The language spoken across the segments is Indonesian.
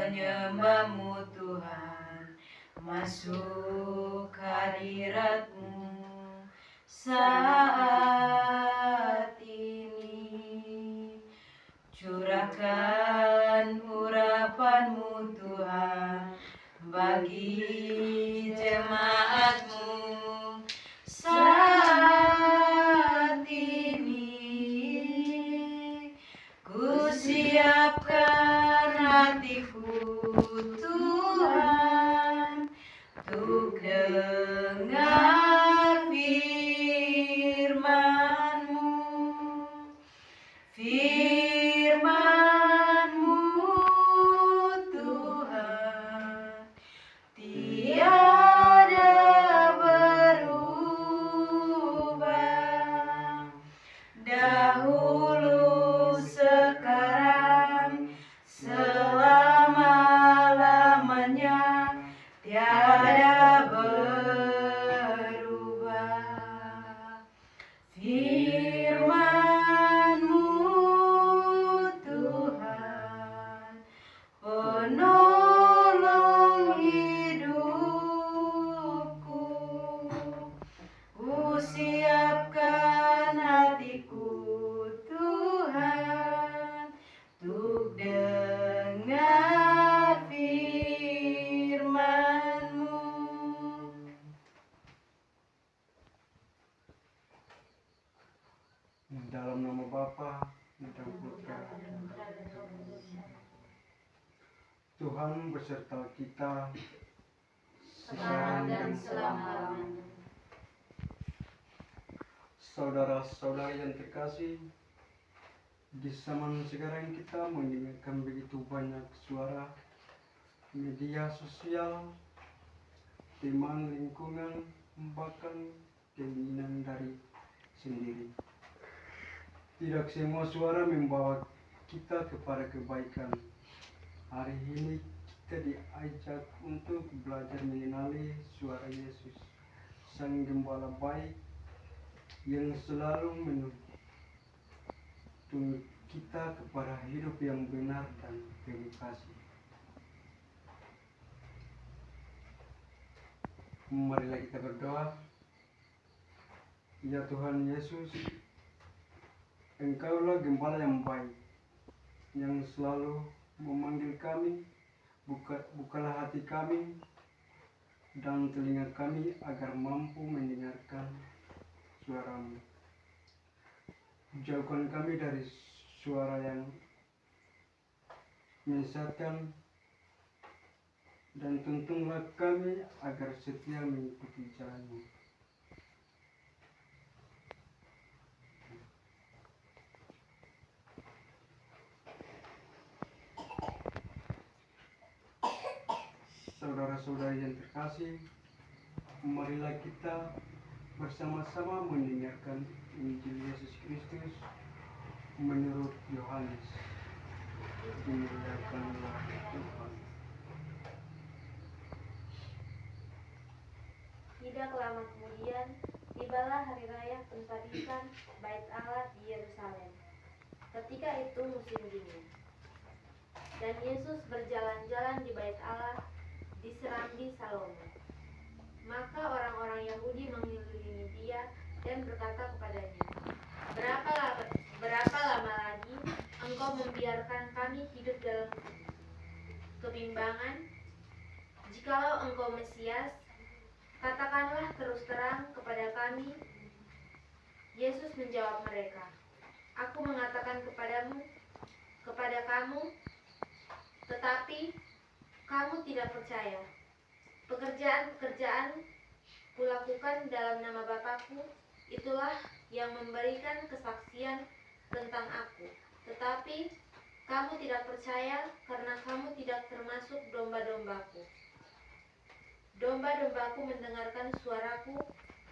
menyembahmu Tuhan, masuk hadiratmu saat ini. Curahkan urapanmu Tuhan bagi jemaatmu saat ini. Ku siapkan hatiku Tuhan untuk dengar firman-Mu. Firman-Mu Tuhan tiada berubah, dahulu sekarang selama-lamanya tiada berubah. Firman-Mu Tuhan penolong hidupku. Ku siapkan hatiku Tuhan untuk dengar firman-Mu. Dalam nama Bapa dan Putra, Tuhan beserta kita Sekarang dan selama-lamanya. Saudara-saudari yang terkasih, di zaman sekarang kita mendengarkan begitu banyak suara media sosial, teman lingkungan, bahkan keinginan dari sendiri. Tidak semua suara membawa kita kepada kebaikan. Hari ini kita diajak untuk belajar mengenali suara Yesus, Sang Gembala baik yang selalu menuntun kita kepada hidup yang benar dan penuh kasih. Marilah kita berdoa. Ya Tuhan Yesus, Engkaulah Gembala yang baik, yang selalu memanggil kami. Bukalah hati kami dan telinga kami agar mampu mendengarkan suara-Mu. Jauhkan kami dari suara yang menyesatkan, dan tuntunlah kami agar setia mengikuti jalan-Mu. Saudara-saudari yang terkasih, marilah kita bersama-sama mendengarkan Injil Yesus Kristus menurut Yohanes. Dimuliakanlah Tuhan. Tidak lama kemudian, tibalah hari raya Pentadisan Bait Allah di Yerusalem. Ketika itu musim dingin, dan Yesus berjalan-jalan di Bait Allah di Serambi Salomo. Maka orang-orang Yahudi mengelilingi dia dan berkata kepadanya, Berapa lama lagi engkau membiarkan kami hidup dalam kebimbangan? Jikalau engkau Mesias, katakanlah terus terang kepada kami. Yesus menjawab mereka, Aku mengatakan kepada kamu, tetapi kamu tidak percaya. Pekerjaan-pekerjaan kulakukan dalam nama Bapa-Ku, itulah yang memberikan kesaksian tentang Aku. Tetapi kamu tidak percaya karena kamu tidak termasuk domba-dombaku. Domba-dombaku mendengarkan suaraku,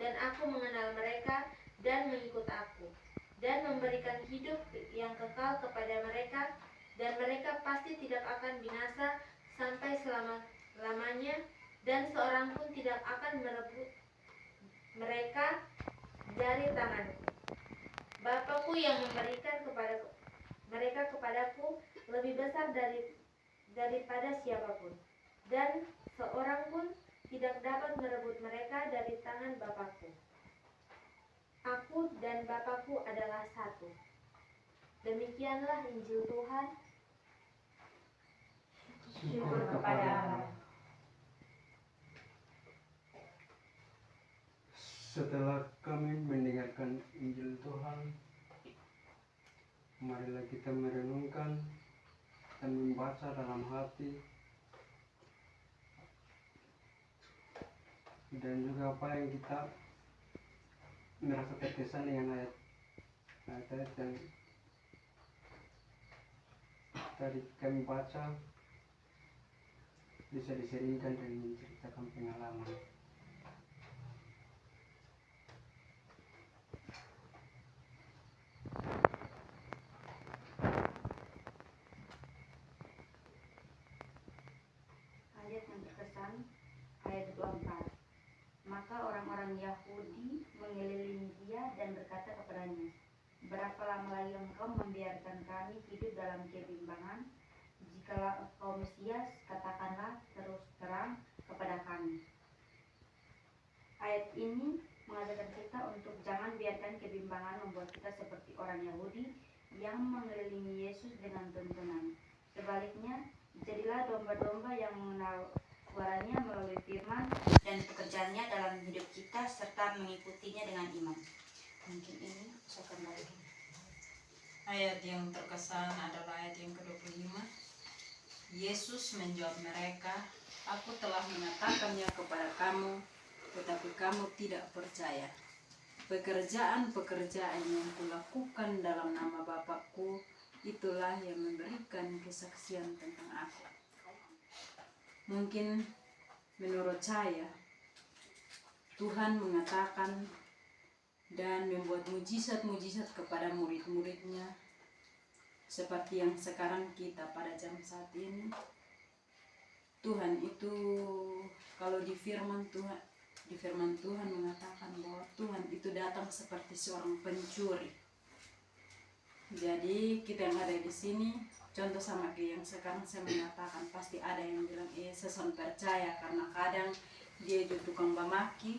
dan Aku mengenal mereka dan mengikut Aku, dan memberikan hidup yang kekal kepada mereka, dan mereka pasti tidak akan binasa sampai selama-lamanya, dan seorang pun tidak akan merebut mereka dari tanganku. Bapa-Ku yang memberikan mereka kepadaku lebih besar daripada siapapun, dan seorang pun tidak dapat merebut mereka dari tangan Bapakku. Aku dan Bapakku adalah satu. Demikianlah Injil Tuhan. Syukur kepada Allah. Setelah kami mendengarkan Injil Tuhan, marilah kita merenungkan dan membaca dalam hati dan juga apa yang kita merasa terkesan dengan ayat-ayat yang tadi kami baca bisa diseringkan dan menceritakan pengalaman. Ayat yang terkesan, ayat 24. Maka orang-orang Yahudi mengelilingi dia dan berkata kepadanya, berapa lama lagi engkau membiarkan kami hidup dalam kebimbangan? Jikalau engkau Mesias, katakanlah terus terang kepada kami. Ayat ini mengajarkan kita untuk jangan biarkan kebimbangan membuat kita seperti orang Yahudi yang mengelilingi Yesus dengan tuntunan. Sebaliknya, jadilah domba-domba yang mengenal suaranya melalui firman dan pekerjaannya dalam hidup kita serta mengikutinya dengan iman. Mungkin ini saya kembalikan. Ayat yang terkesan adalah ayat yang ke-25. Yesus menjawab mereka, aku telah mengatakannya kepada kamu, tetapi kamu tidak percaya. Pekerjaan-pekerjaan yang kulakukan dalam nama Bapakku, itulah yang memberikan kesaksian tentang aku. Mungkin menurut saya, Tuhan mengatakan dan membuat mujizat-mujizat kepada murid-muridnya seperti yang sekarang kita pada jam saat ini. Tuhan itu kalau di firman Tuhan mengatakan bahwa Tuhan itu datang seperti seorang pencuri. Jadi kita yang ada di sini, contoh sama kayak yang sekarang saya mengatakan, pasti ada yang bilang seson percaya karena kadang dia itu tukang bamaki,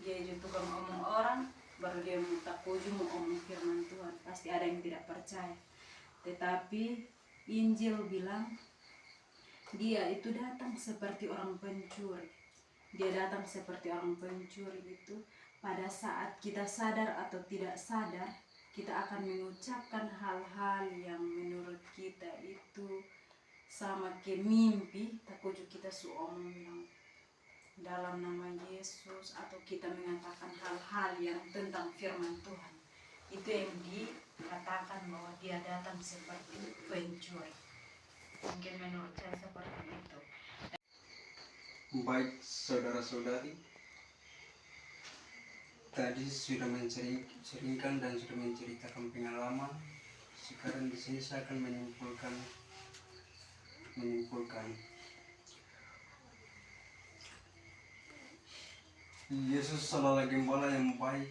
dia itu tukang omong orang, baru dia minta puji mau omong firman Tuhan. Pasti ada yang tidak percaya. Tetapi Injil bilang dia itu datang seperti orang pencuri. Dia datang seperti orang pencuri itu pada saat kita sadar atau tidak sadar, kita akan mengucapkan hal-hal yang menurut kita itu sama ke mimpi, takuju kita omong yang dalam nama Yesus, atau kita mengatakan hal-hal yang tentang firman Tuhan. Itu yang dikatakan bahwa dia datang seperti pencuri. Mungkin menurut saya seperti itu. Baik saudara-saudari, tadi sudah menceritakan dan sudah menceritakan pengalaman. Sekarang di sini saya akan menyimpulkan. Yesus adalah gembala yang baik,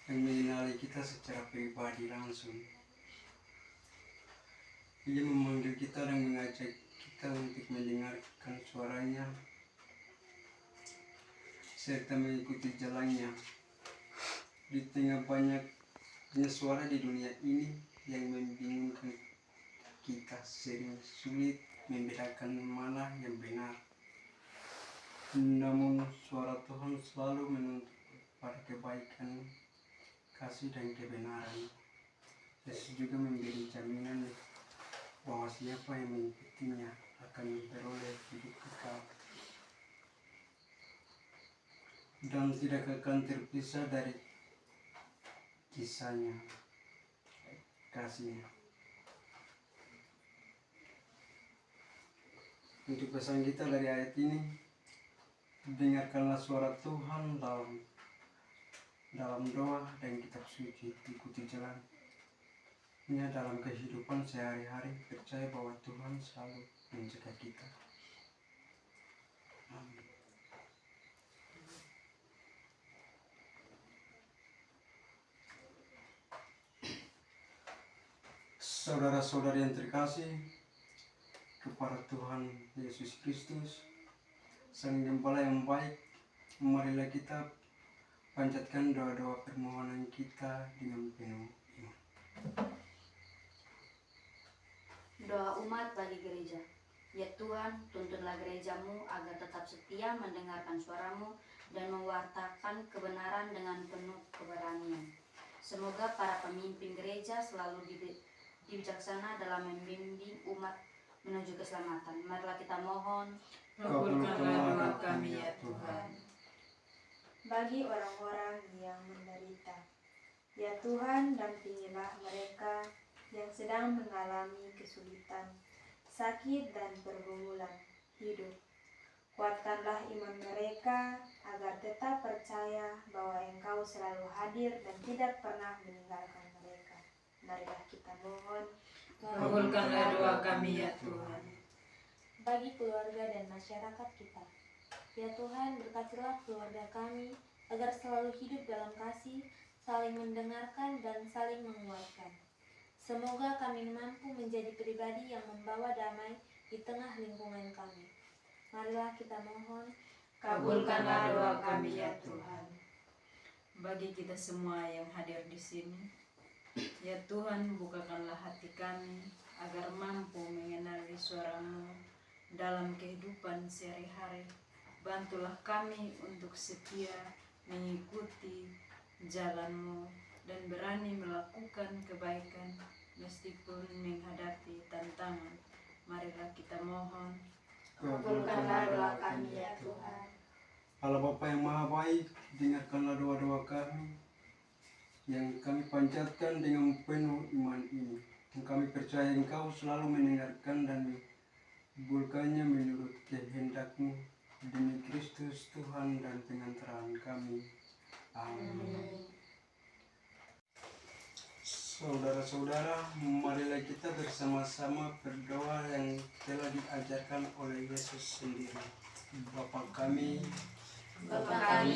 yang mengenali kita secara pribadi langsung. Ia memanggil kita dan mengajak kita untuk mendengarkan suaranya serta mengikuti jalannya. Di tengah banyaknya suara di dunia ini yang membingungkan kita, sering sulit membedakan mana yang benar. Namun suara Tuhan selalu menuntut pada kebaikan, kasih dan kebenaran. Yesus juga memberi jaminan bahwa siapa yang mengikutinya akan memperoleh hidup kekal dan tidak akan terpisah dari kisahnya, kasihnya. Untuk pesan kita dari ayat ini, dengarkanlah suara Tuhan dalam doa dan kitab suci, ikuti jalannya dalam kehidupan sehari-hari, percaya bahwa Tuhan selalu menjaga kita. Amin. Saudara-saudari yang terkasih, kepada Tuhan Yesus Kristus, Sang Gembala yang baik, marilah kita panjatkan doa-doa permohonan kita dengan penuh iman. Doa umat bagi gereja. Ya Tuhan, tuntunlah gerejamu agar tetap setia mendengarkan suaramu dan mewartakan kebenaran dengan penuh keberanian. Semoga para pemimpin gereja selalu bijaksana dalam membimbing umat menuju keselamatan. Marilah kita mohon. Kabulkanlah doa kami ya Tuhan. Bagi orang-orang yang menderita, ya Tuhan, dampingilah mereka yang sedang mengalami kesulitan, sakit dan pergumulan hidup. Kuatkanlah iman mereka agar tetap percaya bahwa Engkau selalu hadir dan tidak pernah meninggalkan mereka. Marilah kita mohon. Kabulkanlah doa kami ya Tuhan. Bagi keluarga dan masyarakat kita, ya Tuhan, berkatilah keluarga kami agar selalu hidup dalam kasih, saling mendengarkan dan saling menguatkan. Semoga kami mampu menjadi pribadi yang membawa damai di tengah lingkungan kami. Marilah kita mohon. Kabulkanlah doa kami ya Tuhan. Bagi kita semua yang hadir di sini, ya Tuhan, bukakanlah hati kami agar mampu mengenali suara-Mu dalam kehidupan sehari-hari. Bantulah kami untuk setia mengikuti jalan-Mu dan berani melakukan kebaikan meskipun menghadapi tantangan. Marilah kita mohon. Kabulkanlah doa kami ya Tuhan. Allah Bapa yang Maha Baik, dengarkanlah doa-doa kami yang kami panjatkan dengan penuh iman ini. Kami percaya Engkau selalu mendengarkan dan mengabulkannya menurut kehendak-Mu. Demi Kristus Tuhan dan pengantaran kami. Amin. Saudara-saudara, marilah kita bersama-sama berdoa yang telah diajarkan oleh Yesus sendiri. Bapa kami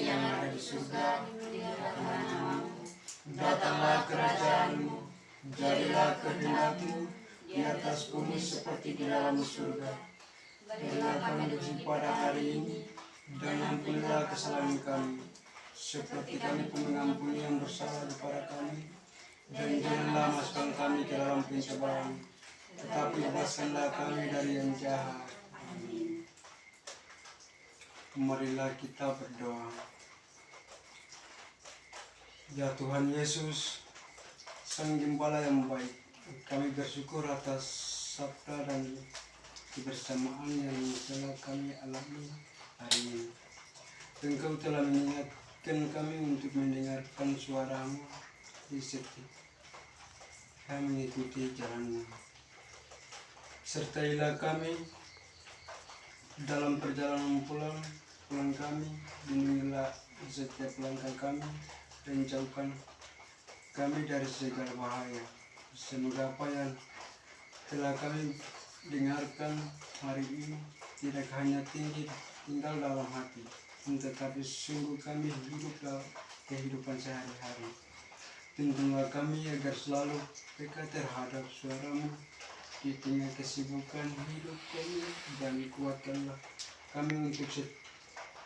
yang ada di surga, dimuliakanlah namamu. Datanglah kerajaan-Mu, jadilah kehendak-Mu di atas bumi seperti di dalam surga. Berilah kami rezeki pada hari ini, dan ampunilah kesalahan kami, seperti kami pun mengampuni yang bersalah kepada kami. Dan janganlah masukkan kami ke dalam pencobaan, tetapi bebaskanlah kami dari yang jahat. Amin. Marilah kita berdoa. Ya Tuhan Yesus, Sang Gembala yang baik, kami bersyukur atas sabda dan kebersamaan yang telah kami alami hari ini. Engkau telah mengingatkan kami untuk mendengarkan suara-Mu di setiap kami mengikuti jalan-Mu. Sertailah kami dalam perjalanan pulang kami, lindungilah setiap langkah kami, dan jauhkan kami dari segala bahaya. Semoga apa yang telah kami dengarkan hari ini tidak hanya tinggal dalam hati, tetapi sungguh kami hidup dalam kehidupan sehari-hari. Tuntunlah kami agar selalu peka terhadap suara-Mu di tengah kesibukan hidup kami, dan kuatkanlah kami untuk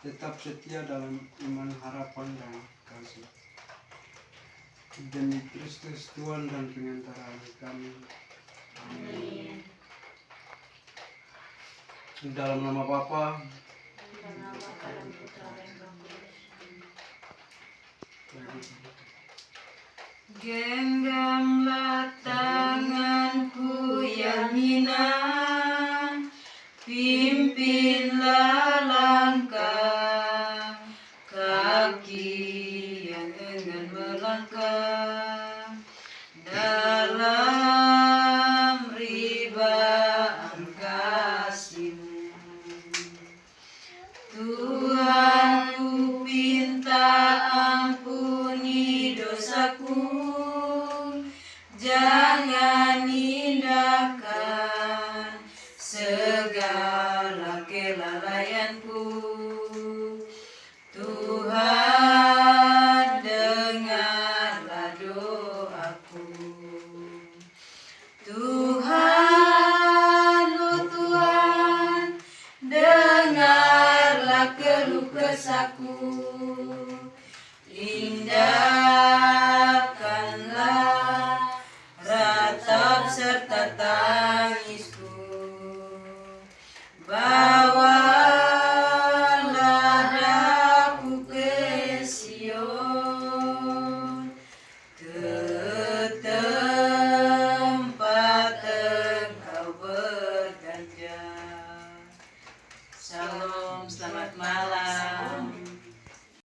tetap setia dalam iman, harapan, dan kasih. Demi Kristus Tuhan dan pengantaran kami. Amin. Dalam nama Bapa Dan nama Bapa dan Putra dan Roh Kudus. Genggamlah tanganku yang hina,